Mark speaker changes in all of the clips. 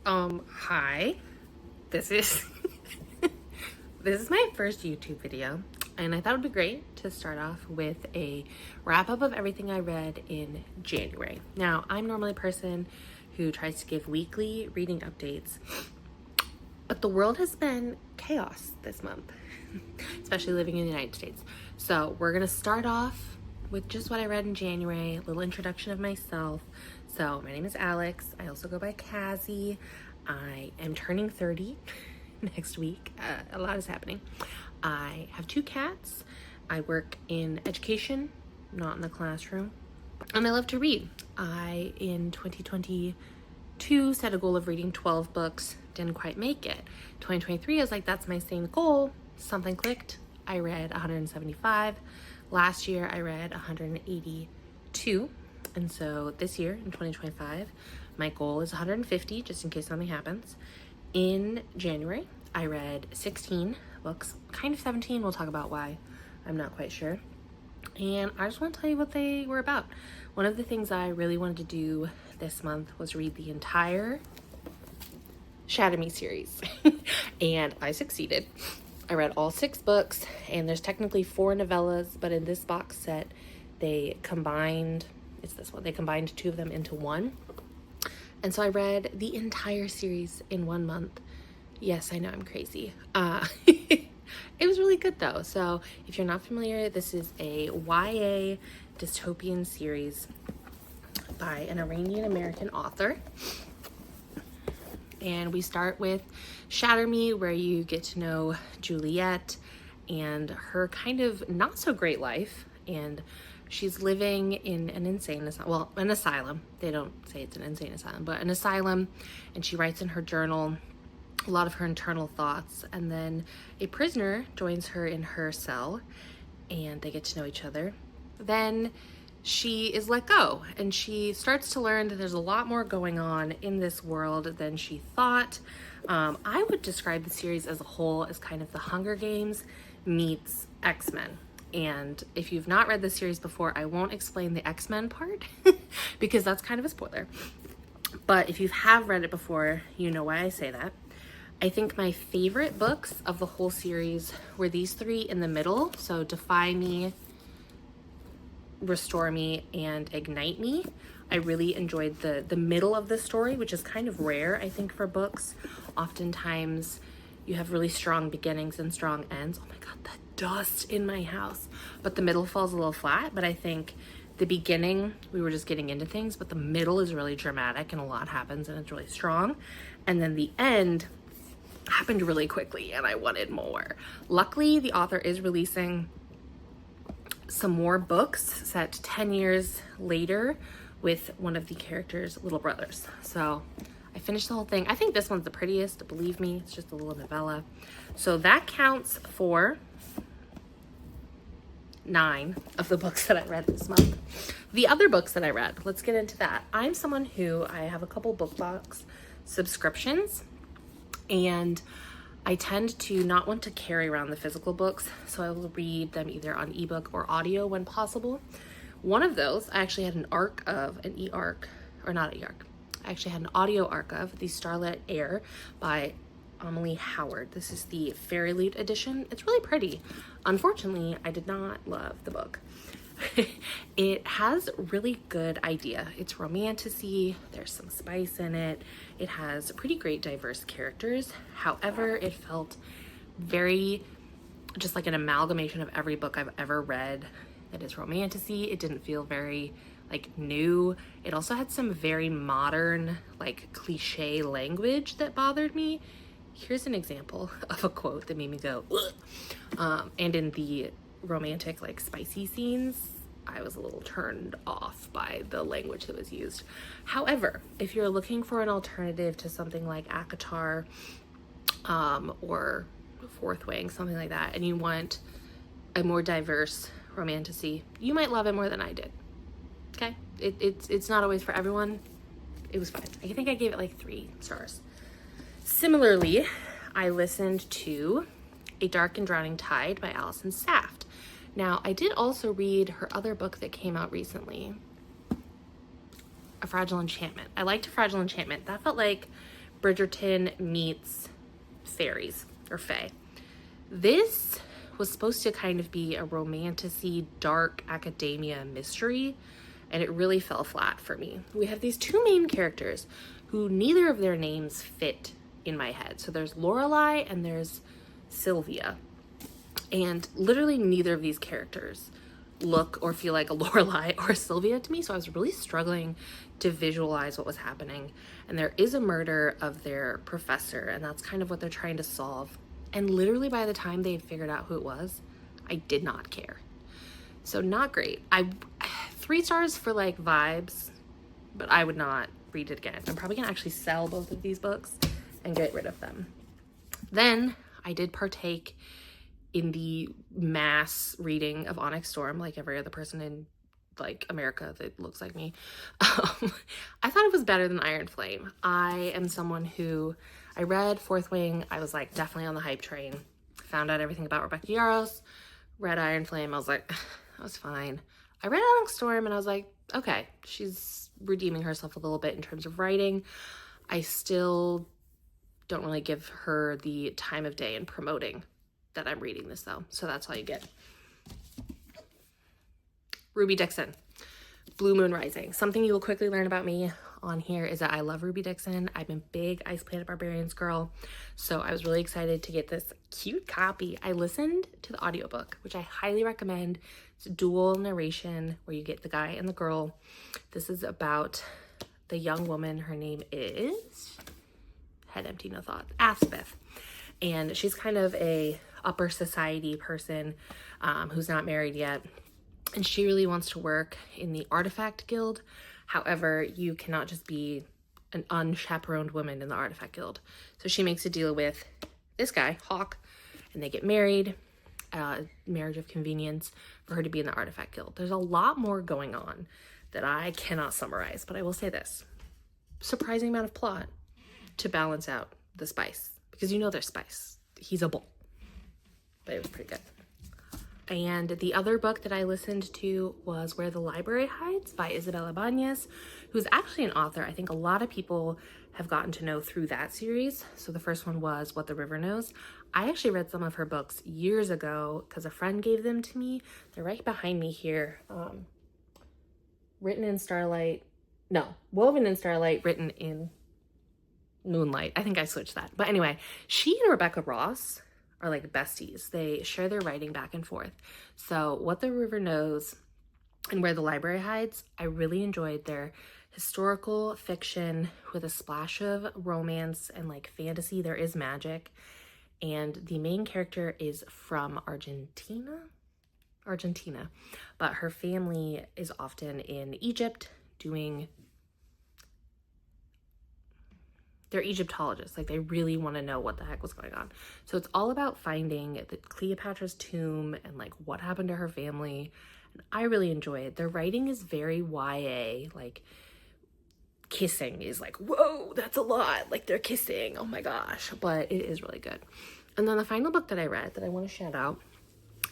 Speaker 1: Hi. This is this is my first YouTube video, and I thought it would be great to start off with a wrap-up of everything I read in January. Now, I'm normally a person who tries to give weekly reading updates, but the world has been chaos this month, especially living in the United States. So we're gonna start off with just what I read in January, a little introduction of myself. So my name is Alex. I also go by Cassie. I am turning 30 next week. A lot is happening. I have 2 cats. I work in education, not in the classroom. And I love to read. I, in 2022, set a goal of reading 12 books. Didn't quite make it. 2023, I was like, that's my same goal. Something clicked. I read 175. Last year, I read 182. And so this year, in 2025, my goal is 150, just in case something happens. In January, I read 16 books, kind of 17. We'll talk about why. I'm not quite sure. And I just want to tell you what they were about. One of the things I really wanted to do this month was read the entire Shatter Me series. And I succeeded. I read all 6 books, and there's technically 4 novellas, but in this box set, they combined, it's this one, they combined 2 of them into one. And so I read the entire series in 1 month. Yes, I know I'm crazy. It was really good though. So if you're not familiar, this is a YA dystopian series by an Iranian-American author. And we start with Shatter Me, where you get to know Juliet and her kind of not so great life. And she's living in an insane asylum, well, an asylum. They don't say it's an insane asylum, but an asylum. And she writes in her journal a lot of her internal thoughts. And then a prisoner joins her in her cell, and they get to know each other. Then she is let go, and she starts to learn that there's a lot more going on in this world than she thought. I would describe the series as a whole as kind of the Hunger Games meets X-Men. And if you've not read this series before, I won't explain the X-Men part because that's kind of a spoiler. But if you have read it before, you know why I say that. I think my favorite books of the whole series were these 3 in the middle. So Defy Me, Restore Me, and Ignite Me. I really enjoyed the middle of the story, which is kind of rare, I think, for books. Oftentimes you have really strong beginnings and strong ends. Oh my god, the dust in my house. But the middle falls a little flat. But I think the beginning, we were just getting into things, but the middle is really dramatic and a lot happens and it's really strong. And then the end happened really quickly and I wanted more. Luckily, the author is releasing some more books set 10 years later with one of the characters' little brothers. So I finished the whole thing. I think this one's the prettiest, believe me. It's just a little novella. So that counts for 9 of the books that I read this month. The other books that I read, let's get into that. I'm someone who, I have a couple book box subscriptions, and I tend to not want to carry around the physical books, so I will read them either on ebook or audio when possible. One of those, I actually had an arc of, an e-arc, or not e-arc, I actually had an audio arc of the Starlight Heir by Amalie Howard. This is the Fairy Loot edition. It's really pretty. Unfortunately, I did not love the book. It has really good idea. It's romantic-y, there's some spice in it. It has pretty great diverse characters. However, it felt very just like an amalgamation of every book I've ever read that is romantic-y. It didn't feel very like new. It also had some very modern, like cliche language that bothered me. Here's an example of a quote that made me go, ugh. And in the romantic, like spicy scenes, I was a little turned off by the language that was used. However, if you're looking for an alternative to something like ACOTAR or Fourth Wing, something like that, and you want a more diverse romantasy, you might love it more than I did. Okay? It's not always for everyone. It was fine. I think I gave it like 3 stars. Similarly, I listened to A Dark and Drowning Tide by Allison Saft. Now, I did also read her other book that came out recently, A Fragile Enchantment. I liked A Fragile Enchantment. That felt like Bridgerton meets fairies or fae. This was supposed to kind of be a romantic-y, dark academia mystery, and it really fell flat for me. We have these two main characters who neither of their names fit in my head. So there's Lorelai and there's Sylvia. And literally neither of these characters look or feel like a Lorelai or a Sylvia to me. So I was really struggling to visualize what was happening. And there is a murder of their professor, and that's kind of what they're trying to solve. And literally by the time they had figured out who it was, I did not care. So not great. 3 stars for like vibes, but I would not read it again. I'm probably gonna actually sell both of these books and get rid of them. Then I did partake in the mass reading of Onyx Storm, like every other person in like America that looks like me. I thought it was better than Iron Flame. I am someone who, I read Fourth Wing, I was like definitely on the hype train, found out everything about Rebecca Yarros, read Iron Flame, I was like, that was fine. I read Onyx Storm and I was like, okay, she's redeeming herself a little bit in terms of writing. I still don't really give her the time of day in promoting that I'm reading this though. So that's all you get. Ruby Dixon, Blue Moon Rising. Something you will quickly learn about me on here is that I love Ruby Dixon. I'm a big Ice Planet Barbarians girl. So I was really excited to get this cute copy. I listened to the audiobook, which I highly recommend. It's a dual narration where you get the guy and the girl. This is about the young woman. Her name is, head empty, no thoughts, Aspeth. And she's kind of a upper society person who's not married yet. And she really wants to work in the Artifact Guild. However, you cannot just be an unchaperoned woman in the Artifact Guild. So she makes a deal with this guy, Hawk, and they get married, marriage of convenience, for her to be in the Artifact Guild. There's a lot more going on that I cannot summarize, but I will say this. Surprising amount of plot to balance out the spice, because you know there's spice. He's a bull, but it was pretty good. And the other book that I listened to was Where the Library Hides by Isabel Ibanez, who's actually an author I think a lot of people have gotten to know through that series. So the first one was What the River Knows. I actually read some of her books years ago because a friend gave them to me. They're right behind me here. Written in Starlight. No, Woven in Starlight, written in Moonlight. I think I switched that. But anyway, she and Rebecca Ross are like besties. They share their writing back and forth. So What the River Knows and Where the Library Hides, I really enjoyed their historical fiction with a splash of romance and like fantasy. There is magic. And the main character is from Argentina, but her family is often in Egypt doing, they're Egyptologists, like they really want to know what the heck was going on. So it's all about finding the Cleopatra's tomb and like what happened to her family. And I really enjoy it. Their writing is very YA, like kissing is like, whoa, that's a lot. Like they're kissing, oh my gosh, but it is really good. And then the final book that I read that I want to shout out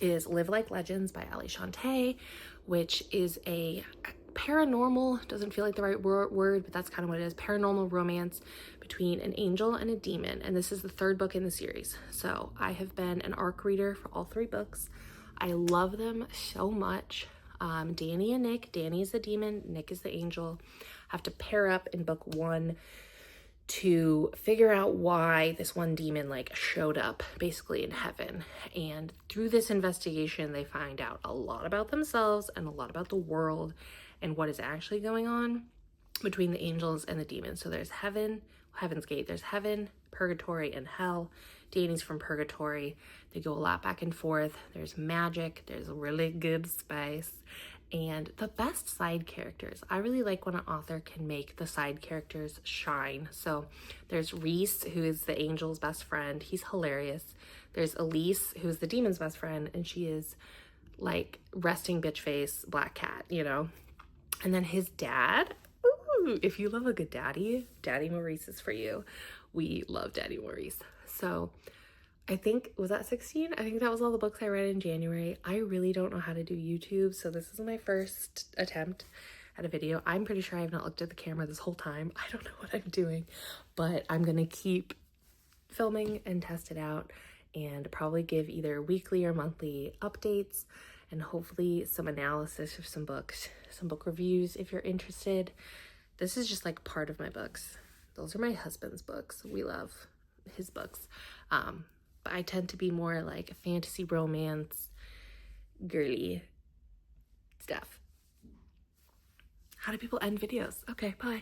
Speaker 1: is Live Like Legends by Allie Shante, which is a paranormal, doesn't feel like the right word, but that's kind of what it is, paranormal romance between an angel and a demon. And this is the 3rd book in the series. So I have been an ARC reader for all 3 books. I love them so much. Danny and Nick, Danny is the demon, Nick is the angel, have to pair up in book 1 to figure out why this one demon like showed up basically in heaven. And through this investigation, they find out a lot about themselves and a lot about the world and what is actually going on between the angels and the demons. So there's Heaven's Gate, there's heaven, purgatory, and hell. Danny's from purgatory. They go a lot back and forth. There's magic, there's really good spice, and the best side characters. I really like when an author can make the side characters shine. So there's Reese, who is the angel's best friend. He's hilarious. There's Elise, who's the demon's best friend, and she is like resting bitch face black cat, you know? And then his dad, ooh, if you love a good daddy, Daddy Maurice is for you. We love Daddy Maurice. So I think, was that 16? I think that was all the books I read in January. I really don't know how to do YouTube, so this is my first attempt had a video. I'm pretty sure I have not looked at the camera this whole time. I don't know what I'm doing, but I'm gonna keep filming and test it out and probably give either weekly or monthly updates and hopefully some analysis of some books, some book reviews if you're interested. This is just like part of my books. Those are my husband's books. We love his books. But I tend to be more like fantasy romance, girly stuff. How do people end videos? Okay, bye.